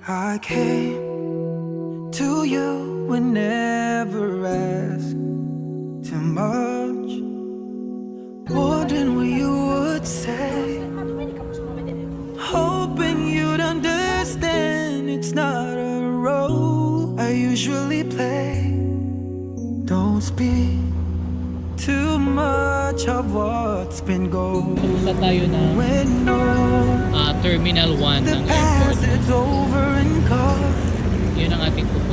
I came to you and never asked too much, more than what you would say, hoping you'd understand it's not a role I usually play. Don't speak too much of what's been going. Punta tayo na When no, Terminal 1 the ng past airport. is over and gone. Yun ang ating pupuntahan.